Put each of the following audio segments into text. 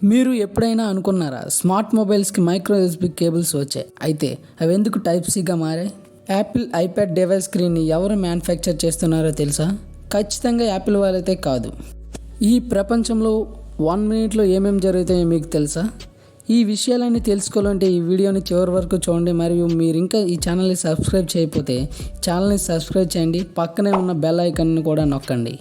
మీరు ఎప్పుడైనా అనుకున్నారా స్మార్ట్ మొబైల్స్కి మైక్రో యూఎస్బీ కేబుల్స్ వచ్చాయి, అయితే అవి ఎందుకు టైప్ సిగా మారాయి? యాపిల్ ఐప్యాడ్ డివైస్ స్క్రీన్ని ఎవరు మ్యానుఫ్యాక్చర్ చేస్తున్నారో తెలుసా? ఖచ్చితంగా యాపిల్ వాళ్ళైతే కాదు. ఈ ప్రపంచంలో 1 మినిట్లో ఏమేమి జరుగుతాయో మీకు తెలుసా? ఈ విషయాలన్నీ తెలుసుకోవాలంటే ఈ వీడియోని చివరి వరకు చూడండి. మరియు మీరు ఇంకా ఈ ఛానల్ని సబ్స్క్రైబ్ చేయకపోతే ఛానల్ని సబ్స్క్రైబ్ చేయండి, పక్కనే ఉన్న బెల్ ఐకాన్ని కూడా నొక్కండి.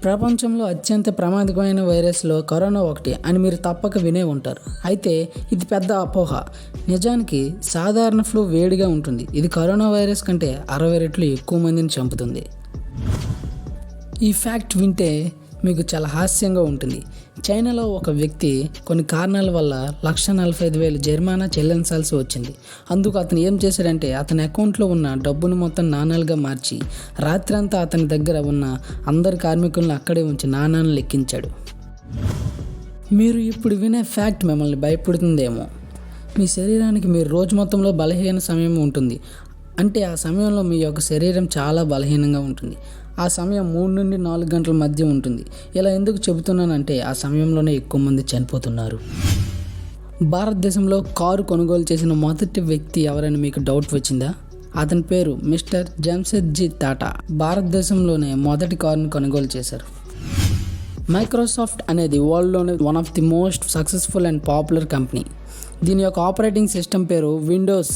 ప్రపంచంలో అత్యంత ప్రమాదకరమైన వైరస్లో కరోనా ఒకటి అని మీరు తప్పక వినే ఉంటారు. అయితే ఇది పెద్ద అపోహ. నిజానికి సాధారణ ఫ్లూ వేడిగా ఉంటుంది. ఇది కరోనా వైరస్ కంటే 60 రెట్లు ఎక్కువ మందిని చంపుతుంది. ఈ ఫ్యాక్ట్ వింటే మీకు చాలా హాస్యంగా ఉంటుంది. చైనాలో ఒక వ్యక్తి కొన్ని కారణాల వల్ల 1,45,000 జరిమానా చెల్లించాల్సి వచ్చింది. అందుకు అతను ఏం చేశాడంటే అతని అకౌంట్లో ఉన్న డబ్బును మొత్తం నాణాలుగా మార్చి రాత్రంతా అతని దగ్గర ఉన్న అందరి కార్మికులను అక్కడే ఉంచి నాణాలను లెక్కించాడు. మీరు ఇప్పుడు వినే ఫ్యాక్ట్ మిమ్మల్ని భయపడుతుందేమో. మీ శరీరానికి మీరు రోజు మొత్తంలో బలహీన సమయం ఉంటుంది. అంటే ఆ సమయంలో మీ యొక్క శరీరం చాలా బలహీనంగా ఉంటుంది. ఆ సమయం 3 నుండి 4 గంటల మధ్య ఉంటుంది. ఇలా ఎందుకు చెబుతున్నానంటే ఆ సమయంలోనే ఎక్కువ మంది చనిపోతున్నారు. భారతదేశంలో కారు కొనుగోలు చేసిన మొదటి వ్యక్తి ఎవరని మీకు డౌట్ వచ్చిందా? అతని పేరు మిస్టర్ జంషెడ్జీ టాటా. భారతదేశంలోనే మొదటి కారును కొనుగోలు చేశారు. మైక్రోసాఫ్ట్ అనేది వరల్డ్లోనే one of the most successful and popular company. దీని యొక్క ఆపరేటింగ్ సిస్టమ్ పేరు విండోస్.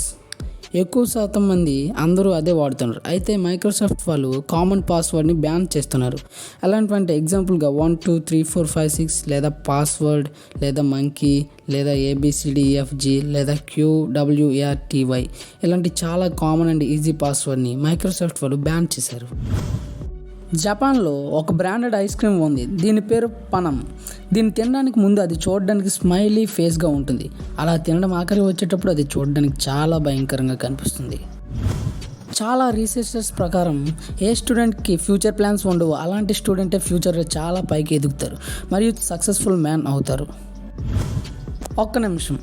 ఎక్కువ శాతం మంది అందరూ అదే వాడుతున్నారు. అయితే మైక్రోసాఫ్ట్ వాళ్ళు కామన్ పాస్వర్డ్ని బ్యాన్ చేస్తున్నారు. ఎలాంటివంటే ఎగ్జాంపుల్గా 1 2 3 4 5 6 లేదా పాస్వర్డ్ లేదా మంకీ లేదా ABCDEFG లేదా QWERTY ఇలాంటి చాలా కామన్ అండ్ ఈజీ పాస్వర్డ్ని మైక్రోసాఫ్ట్ వాళ్ళు బ్యాన్ చేశారు. జపాన్లో ఒక బ్రాండెడ్ ఐస్ క్రీమ్ ఉంది. దీని పేరు పనం. దీన్ని తినడానికి ముందు అది చూడడానికి స్మైలీ ఫేస్గా ఉంటుంది. అలా తినడం ఆఖరి వచ్చేటప్పుడు అది చూడడానికి చాలా భయంకరంగా కనిపిస్తుంది. చాలా రీసెర్చర్స్ ప్రకారం ఏ స్టూడెంట్కి ఫ్యూచర్ ప్లాన్స్ ఉండవు, అలాంటి స్టూడెంటే ఫ్యూచర్లో చాలా పైకి ఎదుగుతారు మరియు సక్సెస్ఫుల్ మ్యాన్ అవుతారు. ఒక్క నిమిషం.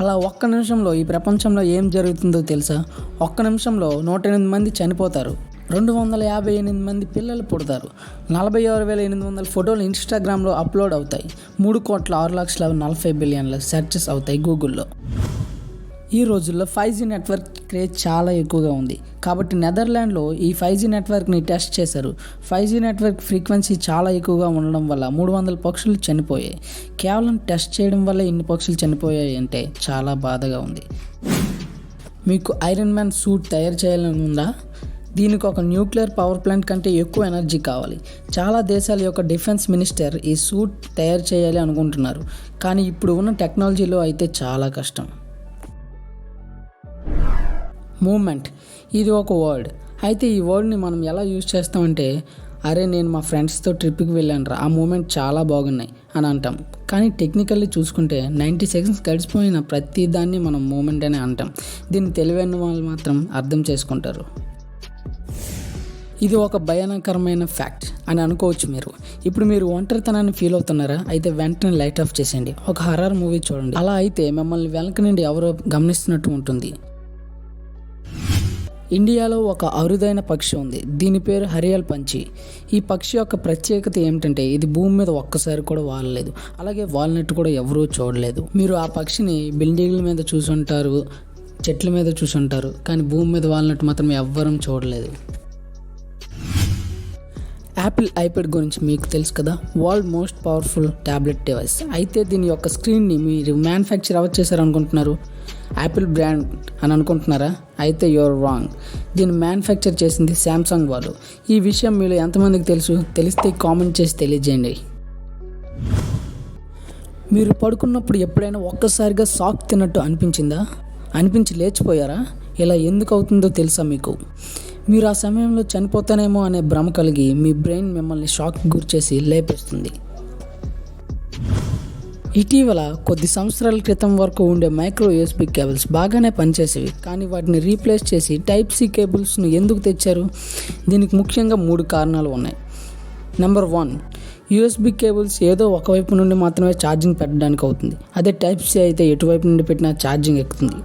అలా ఒక్క నిమిషంలో ఈ ప్రపంచంలో ఏం జరుగుతుందో తెలుసా? ఒక్క నిమిషంలో 108 మంది చనిపోతారు, 258 మంది పిల్లలు పుడతారు, 46,800 ఫోటోలు ఇన్స్టాగ్రామ్లో అప్లోడ్ అవుతాయి, 3,06,40,000,000 సెర్చెస్ అవుతాయి గూగుల్లో. ఈ రోజుల్లో 5G నెట్వర్క్ క్రేజ్ చాలా ఎక్కువగా ఉంది. కాబట్టి నెదర్లాండ్లో ఈ 5G నెట్వర్క్ని టెస్ట్ చేశారు. 5G నెట్వర్క్ ఫ్రీక్వెన్సీ చాలా ఎక్కువగా ఉండడం వల్ల 300 పక్షులు చనిపోయాయి. కేవలం టెస్ట్ చేయడం వల్ల ఇన్ని పక్షులు చనిపోయాయి అంటే చాలా బాధగా ఉంది. మీకు ఐరన్ మ్యాన్ సూట్ తయారు చేయాలని ఉందా? దీనికి ఒక న్యూక్లియర్ పవర్ ప్లాంట్ కంటే ఎక్కువ ఎనర్జీ కావాలి. చాలా దేశాల యొక్క డిఫెన్స్ మినిస్టర్ ఈ సూట్ తయారు చేయాలి అనుకుంటున్నారు. కానీ ఇప్పుడు ఉన్న టెక్నాలజీలో అయితే చాలా కష్టం. మూమెంట్, ఇది ఒక వర్డ్. అయితే ఈ వర్డ్ని మనం ఎలా యూజ్ చేస్తామంటే, అరే నేను మా ఫ్రెండ్స్తో ట్రిప్కి వెళ్ళాను రా, ఆ మూమెంట్ చాలా బాగున్నాయి అని అంటాం. కానీ టెక్నికల్లీ చూసుకుంటే 90 సెకండ్స్ గడిచిపోయిన ప్రతి దాన్ని మనం మూమెంట్ అని అంటాం. దీన్ని తెలివైన వాళ్ళు మాత్రం అర్థం చేసుకుంటారు. ఇది ఒక భయానకరమైన ఫ్యాక్ట్ అని అనుకోవచ్చు మీరు. ఇప్పుడు మీరు ఒంటరితనాన్ని ఫీల్ అవుతున్నారా? అయితే వెంటనే లైట్ ఆఫ్ చేసేయండి, ఒక హర్రర్ మూవీ చూడండి. అలా అయితే మిమ్మల్ని వెనక నుండి ఎవరో గమనిస్తున్నట్టు ఉంటుంది. ఇండియాలో ఒక అరుదైన పక్షి ఉంది. దీని పేరు హరియల్ పంచి. ఈ పక్షి యొక్క ప్రత్యేకత ఏమిటంటే ఇది భూమి మీద ఒక్కసారి కూడా వాలలేదు, అలాగే వాలినట్టు కూడా ఎవరూ చూడలేదు. మీరు ఆ పక్షిని బిల్డింగ్ల మీద చూసుంటారు, చెట్ల మీద చూసుంటారు, కానీ భూమి మీద వాలినట్టు మాత్రం ఎవ్వరూ చూడలేదు. యాపిల్ ఐప్యాడ్ గురించి మీకు తెలుసు కదా, world most powerful tablet device. అయితే దీని యొక్క స్క్రీన్ని మీరు మ్యానుఫ్యాక్చర్ ఎవరు చేశారు అనుకుంటున్నారు? యాపిల్ బ్రాండ్ అని అనుకుంటున్నారా? అయితే యూఆర్ రాంగ్. దీన్ని మ్యానుఫ్యాక్చర్ చేసింది శాంసంగ్ వాళ్ళు. ఈ విషయం మీలో ఎంతమందికి తెలుసు? తెలిస్తే కామెంట్ చేసి తెలియజేయండి. మీరు పడుకున్నప్పుడు ఎప్పుడైనా ఒక్కసారిగా షాక్ తిన్నట్టు అనిపించిందా? అనిపించి లేచిపోయారా? ఇలా ఎందుకు అవుతుందో తెలుసా మీకు? మీరు ఆ సమయంలో చనిపోతానేమో అనే భ్రమ కలిగి మీ బ్రెయిన్ మిమ్మల్ని షాక్కి గురిచేసి లేపేస్తుంది. ఇటీవల కొద్ది సంవత్సరాల క్రితం వరకు ఉండే మైక్రో యూఎస్బీ కేబుల్స్ బాగానే పనిచేసేవి, కానీ వాటిని రీప్లేస్ చేసి టైప్ సి కేబుల్స్ను ఎందుకు తెచ్చారు? దీనికి ముఖ్యంగా 3 కారణాలు ఉన్నాయి. నెంబర్ 1, యూఎస్బీ కేబుల్స్ ఏదో ఒకవైపు నుండి మాత్రమే ఛార్జింగ్ పెట్టడానికి అవుతుంది. అదే టైప్ సి అయితే ఎటువైపు నుండి పెట్టినా ఛార్జింగ్ ఎక్కుతుంది.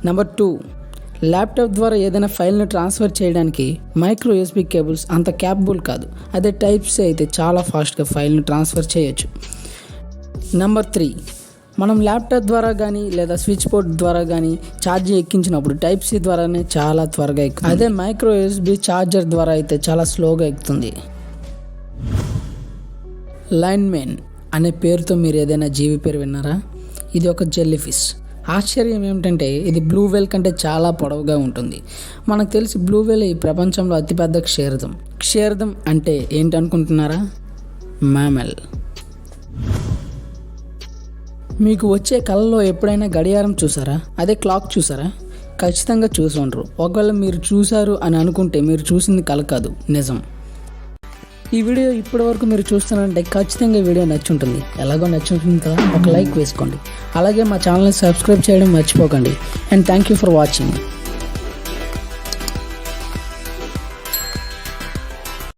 నెంబర్ 2, ల్యాప్టాప్ ద్వారా ఏదైనా ఫైల్ని ట్రాన్స్ఫర్ చేయడానికి మైక్రో యూఎస్బీ కేబుల్స్ అంత క్యాపబుల్ కాదు. అదే టైప్ సి అయితే చాలా ఫాస్ట్గా ఫైల్ని ట్రాన్స్ఫర్ చేయొచ్చు. నెంబర్ 3, మనం ల్యాప్టాప్ ద్వారా కానీ లేదా స్విచ్ బోర్డ్ ద్వారా కానీ ఛార్జింగ్ ఎక్కించినప్పుడు టైప్ సి ద్వారానే చాలా త్వరగా ఎక్కుతుంది. అదే మైక్రో యూఎస్బీ ఛార్జర్ ద్వారా అయితే చాలా స్లోగా ఎక్కుతుంది. లైన్ మ్యాన్ అనే పేరుతో మీరు ఏదైనా జీవి పేరు విన్నారా? ఇది ఒక జెల్లీ ఫిష్. ఆశ్చర్యం ఏమిటంటే ఇది బ్లూ వేల్ కంటే చాలా పొడవుగా ఉంటుంది. మనకు తెలిసి బ్లూ వేల్ ఈ ప్రపంచంలో అతిపెద్ద క్షీరదం. క్షీరదం అంటే ఏంటనుకుంటున్నారా? మ్యామల్. మీకు వచ్చే కళలో ఎప్పుడైనా గడియారం చూసారా? అదే క్లాక్ చూసారా? ఖచ్చితంగా చూసి ఉండరు. ఒకవేళ మీరు చూసారు అని అనుకుంటే మీరు చూసింది కళ కాదు, నిజం. ఈ వీడియో ఇప్పటి వరకు మీరు చూస్తున్నారంటే ఖచ్చితంగా ఈ వీడియో నచ్చి ఉంటుంది. ఎలాగో నచ్చి ఉంటుంది కదా, ఒక లైక్ వేసుకోండి. అలాగే మా ఛానల్ని సబ్స్క్రైబ్ చేయడం మర్చిపోకండి. And thank you for watching.